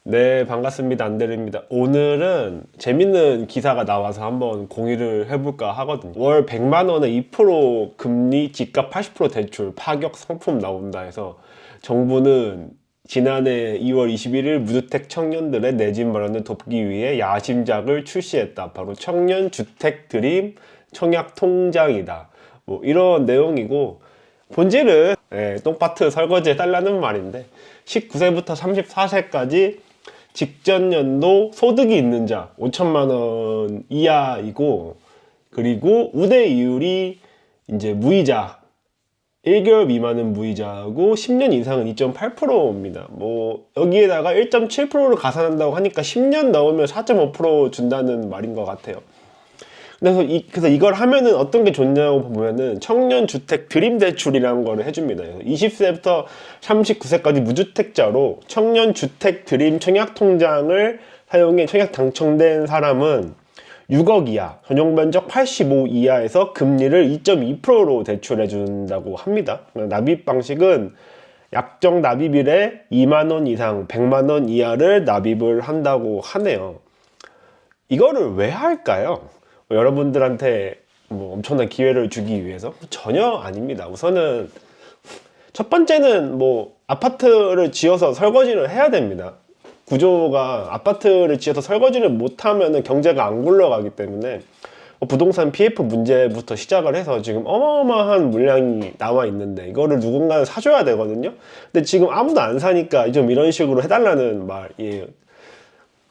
네, 반갑습니다. 안대리입니다. 오늘은 재밌는 기사가 나와서 한번 공유를 해볼까 하거든요. 월 100만 원에 2% 금리, 집값 80% 대출, 파격 상품 나온다 해서 정부는 지난해 2월 21일 무주택 청년들의 내 집 마련을 돕기 위해 야심작을 출시했다. 바로 청년 주택 드림 청약 통장이다. 뭐 이런 내용이고, 본질은 똥파트 설거지 해달라는 말인데, 19세부터 34세까지 직전 연도 소득이 있는 자 5천만 원 이하이고, 그리고 우대 이율이 이제 무이자 1개월 미만은 무이자고 10년 이상은 2.8%입니다. 뭐 여기에다가 1.7%를 가산한다고 하니까 10년 넣으면 4.5% 준다는 말인 것 같아요. 그래서 이걸 하면은 어떤 게 좋냐고 보면은 청년 주택 드림 대출이라는 거를 해줍니다. 20세부터 39세까지 무주택자로 청년 주택 드림 청약 통장을 사용해 청약 당첨된 사람은 6억 이하, 전용 면적 85 이하에서 금리를 2.2%로 대출해 준다고 합니다. 납입 방식은 약정 납입일에 2만 원 이상, 100만 원 이하를 납입을 한다고 하네요. 이거를 왜 할까요? 여러분들한테 뭐 엄청난 기회를 주기 위해서? 전혀 아닙니다. 우선은 첫 번째는 뭐 아파트를 지어서 설거지를 해야 됩니다. 구조가 아파트를 지어서 설거지를 못하면 경제가 안 굴러가기 때문에 부동산 PF 문제부터 시작을 해서 지금 어마어마한 물량이 나와 있는데 이거를 누군가는 사줘야 되거든요. 근데 지금 아무도 안 사니까 좀 이런 식으로 해달라는 말이에요.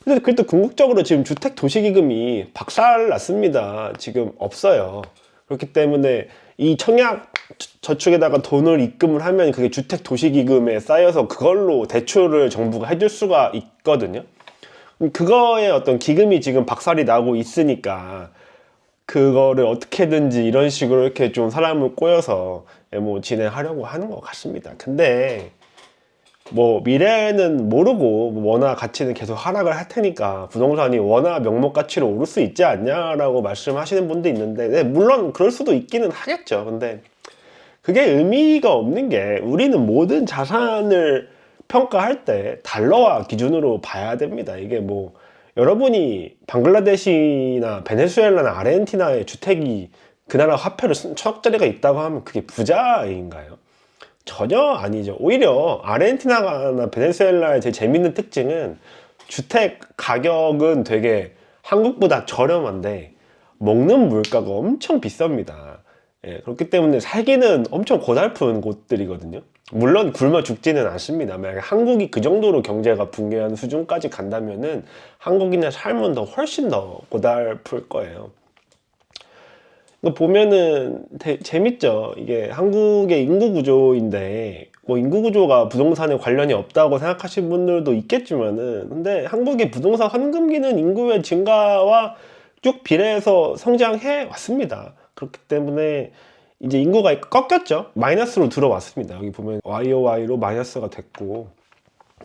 근데 그래도 궁극적으로 지금 주택 도시기금이 박살 났습니다. 지금 없어요. 그렇기 때문에 이 청약 저축에다가 돈을 입금을 하면 그게 주택 도시기금에 쌓여서 그걸로 대출을 정부가 해줄 수가 있거든요. 그거의 어떤 기금이 지금 박살이 나고 있으니까 그거를 어떻게든지 이런 식으로 이렇게 좀 사람을 꼬여서 뭐 진행하려고 하는 것 같습니다. 근데 뭐 미래는 모르고 원화 가치는 계속 하락을 할 테니까 부동산이 원화 명목 가치로 오를 수 있지 않냐라고 말씀하시는 분도 있는데, 네, 물론 그럴 수도 있기는 하겠죠. 근데 그게 의미가 없는 게, 우리는 모든 자산을 평가할 때 달러화 기준으로 봐야 됩니다. 이게 뭐 여러분이 방글라데시나 베네수엘라나 아르헨티나의 주택이 그 나라 화폐로 천억짜리가 있다고 하면 그게 부자인가요? 전혀 아니죠. 오히려 아르헨티나나 베네수엘라의 제일 재밌는 특징은 주택 가격은 되게 한국보다 저렴한데 먹는 물가가 엄청 비쌉니다. 예, 그렇기 때문에 살기는 엄청 고달픈 곳들이거든요. 물론 굶어 죽지는 않습니다. 만약에 한국이 그 정도로 경제가 붕괴하는 수준까지 간다면은 한국인의 삶은 더 훨씬 더 고달플 거예요. 이거 보면은 재밌죠. 이게 한국의 인구 구조인데, 뭐 인구 구조가 부동산에 관련이 없다고 생각하시는 분들도 있겠지만은, 근데 한국의 부동산 환급기는 인구의 증가와 쭉 비례해서 성장해 왔습니다. 그렇기 때문에 이제 인구가 꺾였죠. 마이너스로 들어왔습니다. 여기 보면 YOY로 마이너스가 됐고,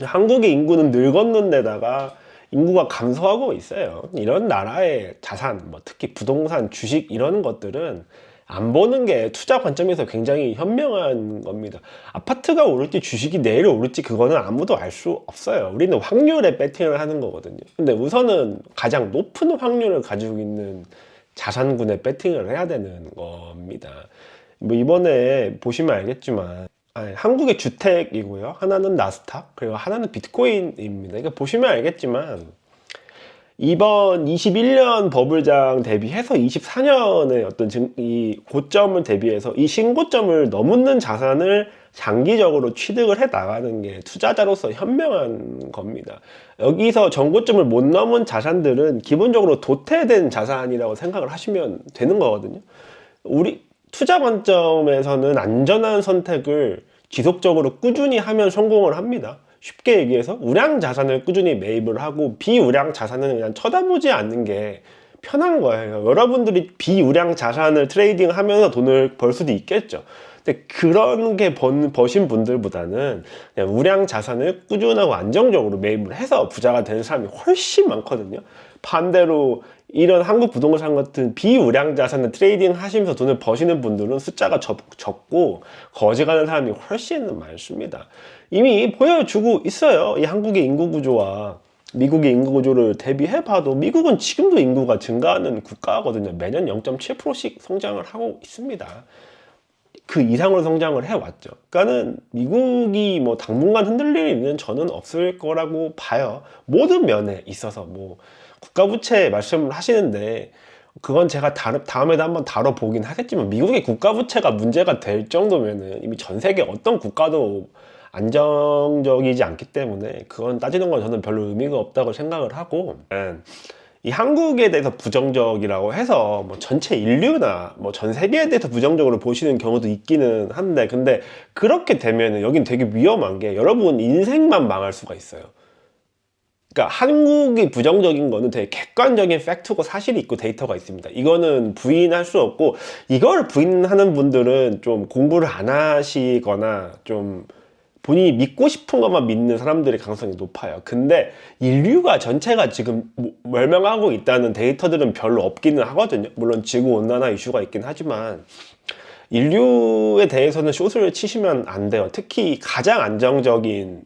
한국의 인구는 늙었는 데다가 인구가 감소하고 있어요. 이런 나라의 자산, 뭐 특히 부동산, 주식 이런 것들은 안 보는 게 투자 관점에서 굉장히 현명한 겁니다. 아파트가 오를지 주식이 내일 오를지 그거는 아무도 알 수 없어요. 우리는 확률에 배팅을 하는 거거든요. 근데 우선은 가장 높은 확률을 가지고 있는 자산군에 배팅을 해야 되는 겁니다. 뭐 이번에 보시면 알겠지만, 한국의 주택이고요. 하나는 나스닥, 그리고 하나는 비트코인입니다. 그러니까 보시면 알겠지만 이번 21년 버블장 대비해서 24년의 어떤 이 고점을 대비해서 이 신고점을 넘는 자산을 장기적으로 취득을 해 나가는 게 투자자로서 현명한 겁니다. 여기서 전고점을 못 넘은 자산들은 기본적으로 도태된 자산이라고 생각을 하시면 되는 거거든요. 우리 투자 관점에서는 안전한 선택을 지속적으로 꾸준히 하면 성공을 합니다. 쉽게 얘기해서 우량 자산을 꾸준히 매입을 하고 비우량 자산은 그냥 쳐다보지 않는 게 편한 거예요. 여러분들이 비우량 자산을 트레이딩 하면서 돈을 벌 수도 있겠죠. 근데 그런 게 버신 분들보다는 그냥 우량 자산을 꾸준하고 안정적으로 매입을 해서 부자가 되는 사람이 훨씬 많거든요. 반대로 이런 한국 부동산 같은 비우량 자산을 트레이딩 하시면서 돈을 버시는 분들은 숫자가 적고 거지가는 사람이 훨씬 많습니다. 이미 보여주고 있어요. 이 한국의 인구 구조와 미국의 인구 구조를 대비해봐도 미국은 지금도 인구가 증가하는 국가거든요. 매년 0.7%씩 성장을 하고 있습니다. 그 이상으로 성장을 해왔죠. 그러니까는 미국이 뭐 당분간 흔들릴 일은 저는 없을 거라고 봐요. 모든 면에 있어서 뭐 국가부채 말씀을 하시는데 그건 제가 다음에도 한번 다뤄보긴 하겠지만 미국의 국가부채가 문제가 될 정도면은 이미 전 세계 어떤 국가도 안정적이지 않기 때문에 그건 따지는 건 저는 별로 의미가 없다고 생각을 하고 이 한국에 대해서 부정적이라고 해서 뭐 전체 인류나 뭐 전 세계에 대해서 부정적으로 보시는 경우도 있기는 한데 근데 그렇게 되면은 여긴 되게 위험한 게 여러분 인생만 망할 수가 있어요. 그러니까 한국이 부정적인 거는 되게 객관적인 팩트고 사실이 있고 데이터가 있습니다. 이거는 부인할 수 없고 이걸 부인하는 분들은 좀 공부를 안 하시거나 좀 본인이 믿고 싶은 것만 믿는 사람들의 가능성이 높아요. 근데 인류가 전체가 지금 멸망하고 있다는 데이터들은 별로 없기는 하거든요. 물론 지구온난화 이슈가 있긴 하지만 인류에 대해서는 숏을 치시면 안 돼요. 특히 가장 안정적인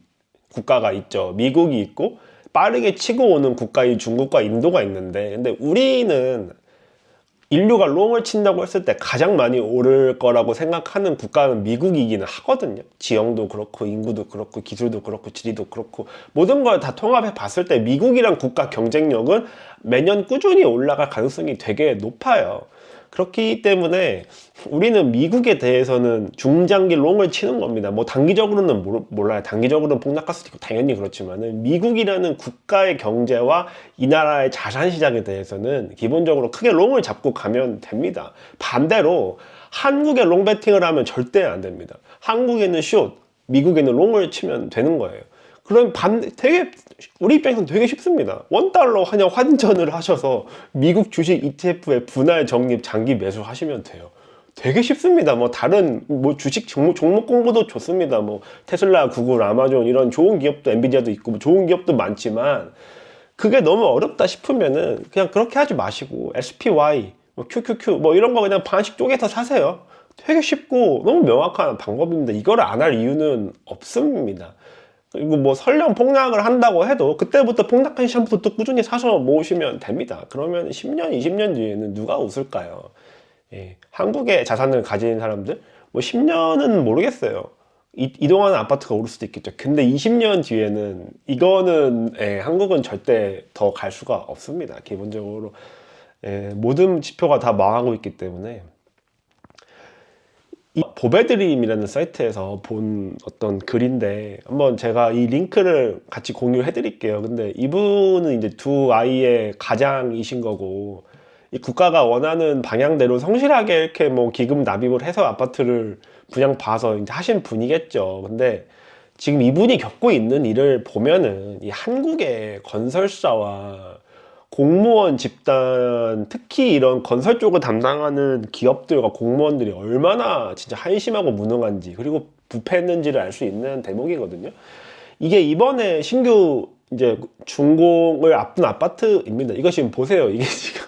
국가가 있죠. 미국이 있고 빠르게 치고 오는 국가인 중국과 인도가 있는데 근데 우리는 인류가 롱을 친다고 했을 때 가장 많이 오를 거라고 생각하는 국가는 미국이기는 하거든요. 지형도 그렇고 인구도 그렇고 기술도 그렇고 지리도 그렇고 모든 걸 다 통합해 봤을 때 미국이란 국가 경쟁력은 매년 꾸준히 올라갈 가능성이 되게 높아요. 그렇기 때문에 우리는 미국에 대해서는 중장기 롱을 치는 겁니다. 뭐 단기적으로는 몰라요. 단기적으로는 폭락할 수도 있고 당연히 그렇지만은 미국이라는 국가의 경제와 이 나라의 자산 시장에 대해서는 기본적으로 크게 롱을 잡고 가면 됩니다. 반대로 한국에 롱 베팅을 하면 절대 안 됩니다. 한국에는 숏, 미국에는 롱을 치면 되는 거예요. 그럼 되게 우리 입장에서는 되게 쉽습니다. $1 그냥 환전을 하셔서 미국 주식 ETF에 분할 적립 장기 매수하시면 돼요. 되게 쉽습니다. 뭐 다른 뭐 주식 종목 공부도 좋습니다. 뭐 테슬라, 구글, 아마존 이런 좋은 기업도 엔비디아도 있고 뭐 좋은 기업도 많지만 그게 너무 어렵다 싶으면은 그냥 그렇게 하지 마시고 SPY, 뭐 QQQ 뭐 이런 거 그냥 반씩 쪼개서 사세요. 되게 쉽고 너무 명확한 방법입니다. 이걸 안 할 이유는 없습니다. 그리고 뭐 설령 폭락을 한다고 해도 그때부터 폭락한 시점부터 또 꾸준히 사서 모으시면 됩니다. 그러면 10년, 20년 뒤에는 누가 웃을까요? 예, 한국의 자산을 가진 사람들? 뭐 10년은 모르겠어요. 이동하는 아파트가 오를 수도 있겠죠. 근데 20년 뒤에는 이거는 한국은 절대 더 갈 수가 없습니다. 기본적으로 모든 지표가 다 망하고 있기 때문에 이 보배드림이라는 사이트에서 본 어떤 글인데 한번 제가 이 링크를 같이 공유해 드릴게요. 근데 이분은 이제 두 아이의 가장이신 거고 이 국가가 원하는 방향대로 성실하게 이렇게 뭐 기금 납입을 해서 아파트를 분양 봐서 이제 하신 분이겠죠. 근데 지금 이분이 겪고 있는 일을 보면은 이 한국의 건설사와 공무원 집단, 특히 이런 건설 쪽을 담당하는 기업들과 공무원들이 얼마나 진짜 한심하고 무능한지 그리고 부패했는지를 알 수 있는 대목이거든요. 이게 이번에 신규 이제 준공을 앞둔 아파트입니다. 이거 지금 보세요. 이게 지금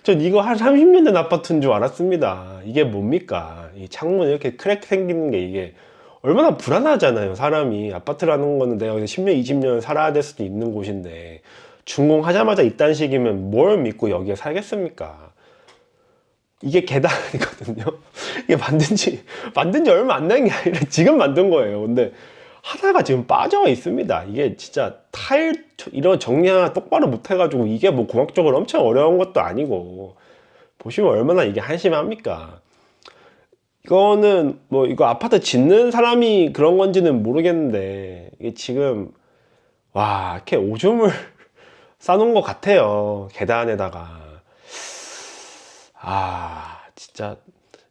전 이거 한 30년 된 아파트인 줄 알았습니다. 이게 뭡니까? 이 창문 이렇게 크랙 생기는 게 이게 얼마나 불안하잖아요. 사람이 아파트라는 거는 내가 10년, 20년 살아야 될 수도 있는 곳인데 준공하자마자 이딴 식이면 뭘 믿고 여기에 살겠습니까? 이게 계단이거든요. 이게 만든 지 얼마 안 된 게 아니라 지금 만든 거예요. 근데 하나가 지금 빠져 있습니다. 이게 진짜 이런 정리 하나 똑바로 못 해가지고 이게 뭐 공학적으로 엄청 어려운 것도 아니고 보시면 얼마나 이게 한심합니까? 이거는 뭐 이거 아파트 짓는 사람이 그런 건지는 모르겠는데 이게 지금 와 이렇게 오줌을 싸놓은 것 같아요. 계단에다가. 진짜.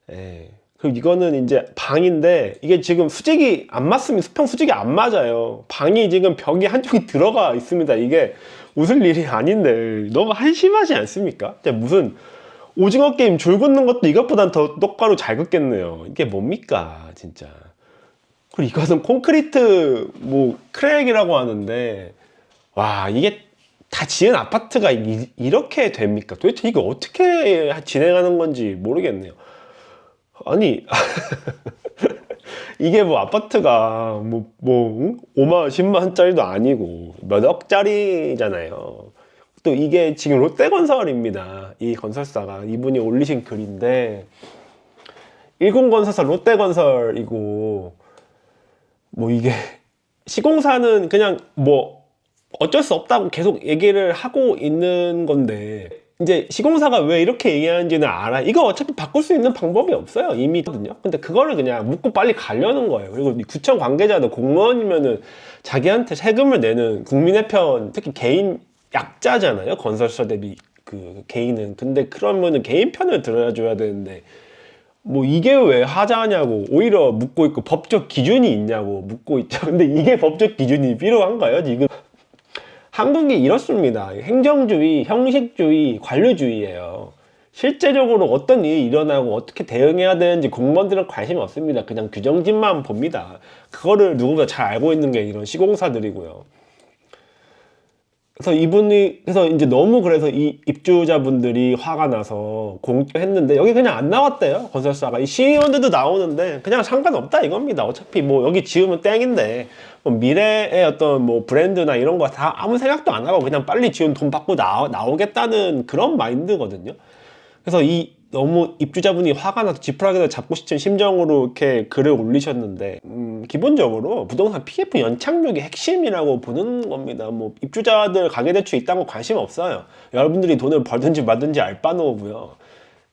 그리고 이거는 이제 방인데 이게 지금 수직이 안 맞습니다. 수평 수직이 안 맞아요. 방이 지금 벽이 한쪽이 들어가 있습니다. 이게 웃을 일이 아닌데 너무 한심하지 않습니까? 무슨 오징어 게임 줄 긋는 것도 이것보단 더 똑바로 잘 긋겠네요. 이게 뭡니까 진짜. 그리고 이것은 콘크리트 뭐 크랙이라고 하는데 와 이게 다 지은 아파트가 이렇게 됩니까? 도대체 이거 어떻게 진행하는 건지 모르겠네요. 아니 이게 뭐 아파트가 뭐 5만 10만짜리도 아니고 몇 억짜리잖아요. 또 이게 지금 롯데건설입니다. 이 건설사가 이분이 올리신 글인데, 일군건설사 롯데건설이고, 뭐 이게 시공사는 그냥 뭐 어쩔 수 없다고 계속 얘기를 하고 있는 건데, 이제 시공사가 왜 이렇게 얘기하는지는 알아. 이거 어차피 바꿀 수 있는 방법이 없어요. 이미 있거든요. 근데 그거를 그냥 묻고 빨리 가려는 거예요. 그리고 이 구청 관계자도 공무원이면은 자기한테 세금을 내는 국민의 편, 특히 개인 약자잖아요. 건설사 대비 그 개인은. 근데 그러면은 개인 편을 들어줘야 되는데, 뭐 이게 왜 하자냐고 오히려 묻고 있고, 법적 기준이 있냐고 묻고 있죠. 근데 이게 법적 기준이 필요한가요, 지금? 한국이 이렇습니다. 행정주의, 형식주의, 관료주의예요. 실제적으로 어떤 일이 일어나고 어떻게 대응해야 되는지 공무원들은 관심이 없습니다. 그냥 규정집만 봅니다. 그거를 누구보다 잘 알고 있는 게 이런 시공사들이고요. 그래서 그래서 이제 너무 그래서 이 입주자분들이 화가 나서 공개했는데, 여기 그냥 안 나왔대요, 건설사가. 이 시의원들도 나오는데 그냥 상관없다 이겁니다. 어차피 뭐 여기 지으면 땡인데, 뭐 미래의 어떤 뭐 브랜드나 이런 거 다 아무 생각도 안 하고 그냥 빨리 지으면 돈 받고 나오겠다는 그런 마인드거든요. 그래서 이 너무 입주자분이 화가 나서 지푸라기를 잡고 싶은 심정으로 이렇게 글을 올리셨는데, 기본적으로 부동산 PF 연착륙이 핵심이라고 보는 겁니다. 뭐 입주자들 가계대출 이딴 거 관심 없어요. 여러분들이 돈을 벌든지 말든지 알바노고요.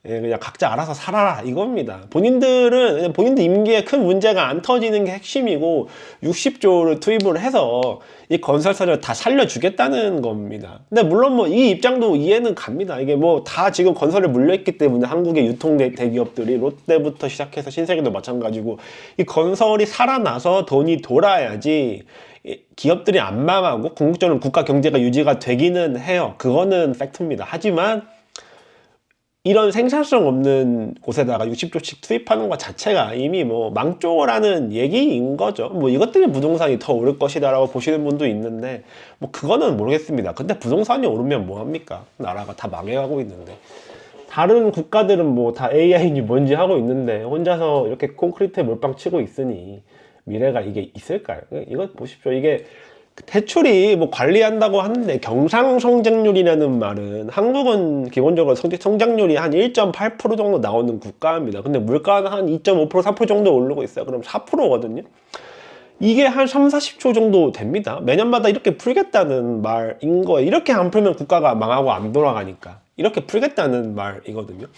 예, 그냥 각자 알아서 살아라 이겁니다. 본인들은 그냥 본인들 임기에 큰 문제가 안 터지는 게 핵심이고, 60조를 투입을 해서 이 건설사를 다 살려주겠다는 겁니다. 근데 물론 뭐 이 입장도 이해는 갑니다. 이게 뭐 다 지금 건설에 물려있기 때문에 한국의 유통 대기업들이 롯데부터 시작해서 신세계도 마찬가지고, 이 건설이 살아나서 돈이 돌아야지 기업들이 안 망하고 궁극적으로 국가 경제가 유지가 되기는 해요. 그거는 팩트입니다. 하지만 이런 생산성 없는 곳에다가 60조씩 투입하는 것 자체가 이미 뭐 망조라는 얘기인 거죠. 뭐 이것 때문에 부동산이 더 오를 것이다라고 보시는 분도 있는데, 뭐 그거는 모르겠습니다. 근데 부동산이 오르면 뭐합니까? 나라가 다 망해가고 있는데. 다른 국가들은 뭐 다 AI인지 뭔지 하고 있는데 혼자서 이렇게 콘크리트에 몰빵 치고 있으니 미래가 이게 있을까요? 이거 보십시오. 이게 대출이 뭐 관리한다고 하는데, 경상성장률이라는 말은, 한국은 기본적으로 성장률이 한 1.8% 정도 나오는 국가입니다. 근데 물가는 한 2.5%, 4% 정도 오르고 있어요. 그럼 4%거든요. 이게 한 3, 40조 정도 됩니다. 매년마다 이렇게 풀겠다는 말인 거예요. 이렇게 안 풀면 국가가 망하고 안 돌아가니까 이렇게 풀겠다는 말이거든요.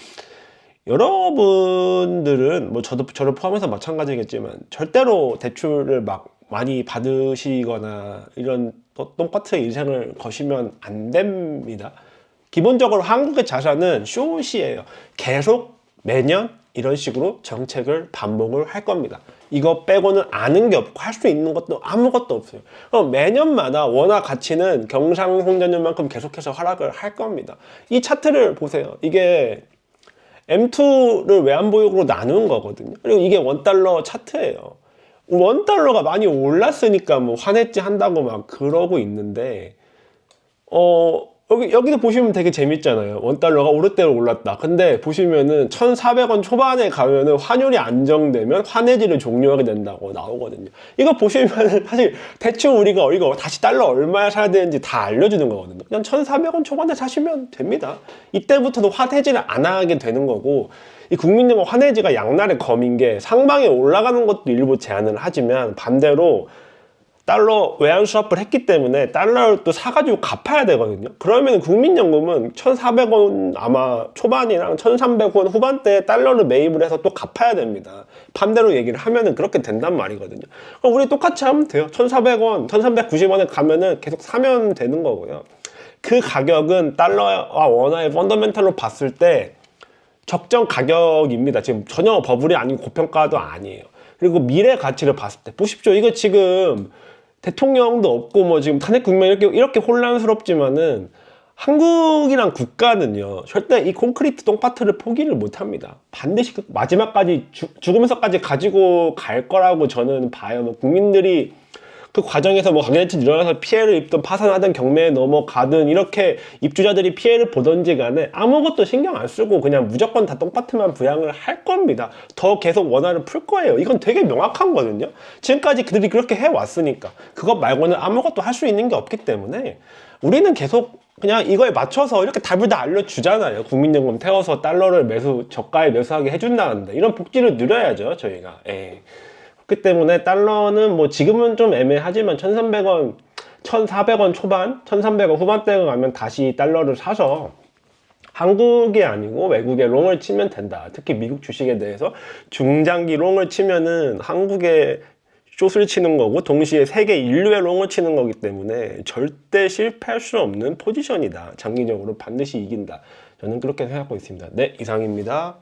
여러분들은 뭐 저를 포함해서 마찬가지겠지만 절대로 대출을 막 많이 받으시거나 이런 똥파트 인생을 거시면 안 됩니다. 기본적으로 한국의 자산은 숏이에요. 계속 매년 이런 식으로 정책을 반복을 할 겁니다. 이거 빼고는 아는 게 없고 할 수 있는 것도 아무것도 없어요. 그럼 매년마다 원화 가치는 경상성장률만큼 계속해서 하락을 할 겁니다. 이 차트를 보세요. 이게 M2를 외환보유고로 나눈 거거든요. 그리고 이게 원달러 차트예요. 원달러가 많이 올랐으니까 뭐 환해지 한다고 막 그러고 있는데, 여기도 보시면 되게 재밌잖아요. 원달러가 오를 대로 올랐다. 근데 보시면은 1,400원 초반에 가면은 환율이 안정되면 환해지를 종료하게 된다고 나오거든요. 이거 보시면은 사실 대충 우리가 이거 다시 달러 얼마에 사야 되는지 다 알려주는 거거든요. 그냥 1,400원 초반에 사시면 됩니다. 이때부터도 환해지를 안 하게 되는 거고, 이 국민연금 환해지가 양날의 검인 게, 상방에 올라가는 것도 일부 제한을 하지만 반대로 달러 외환 수합을 했기 때문에 달러를 또 사가지고 갚아야 되거든요. 그러면 국민연금은 1,400원 아마 초반이랑 1,300원 후반대에 달러를 매입을 해서 또 갚아야 됩니다. 반대로 얘기를 하면은 그렇게 된단 말이거든요. 그럼 우리 똑같이 하면 돼요. 1,400원, 1,390원에 가면은 계속 사면 되는 거고요. 그 가격은 달러와 원화의 펀더멘탈로 봤을 때 적정 가격입니다. 지금 전혀 버블이 아니고 고평가도 아니에요. 그리고 미래 가치를 봤을 때 보십시오. 이거 지금 대통령도 없고 뭐 지금 탄핵 국면 이렇게 혼란스럽지만은, 한국이란 국가는요 절대 이 콘크리트 똥파트를 포기를 못합니다. 반드시 마지막까지 죽으면서까지 가지고 갈 거라고 저는 봐요. 뭐 국민들이 그 과정에서 뭐 강제치 일어나서 피해를 입든 파산하든 경매에 넘어가든 이렇게 입주자들이 피해를 보던지 간에 아무것도 신경 안 쓰고 그냥 무조건 다 똑같으면 부양을 할 겁니다. 더 계속 원화를 풀 거예요. 이건 되게 명확한 거든요. 지금까지 그들이 그렇게 해왔으니까. 그것 말고는 아무것도 할 수 있는 게 없기 때문에 우리는 계속 그냥 이거에 맞춰서 이렇게 답을 다 알려주잖아요. 국민연금 태워서 달러를 저가에 매수하게 해준다는데 이런 복지를 누려야죠, 저희가. 그렇기 때문에 달러는 뭐 지금은 좀 애매하지만 1,300원, 1,400원 초반, 1,300원 후반대가 가면 다시 달러를 사서 한국이 아니고 외국에 롱을 치면 된다. 특히 미국 주식에 대해서 중장기 롱을 치면은 한국에 숏을 치는 거고 동시에 세계 인류의 롱을 치는 거기 때문에 절대 실패할 수 없는 포지션이다. 장기적으로 반드시 이긴다. 저는 그렇게 생각하고 있습니다. 네, 이상입니다.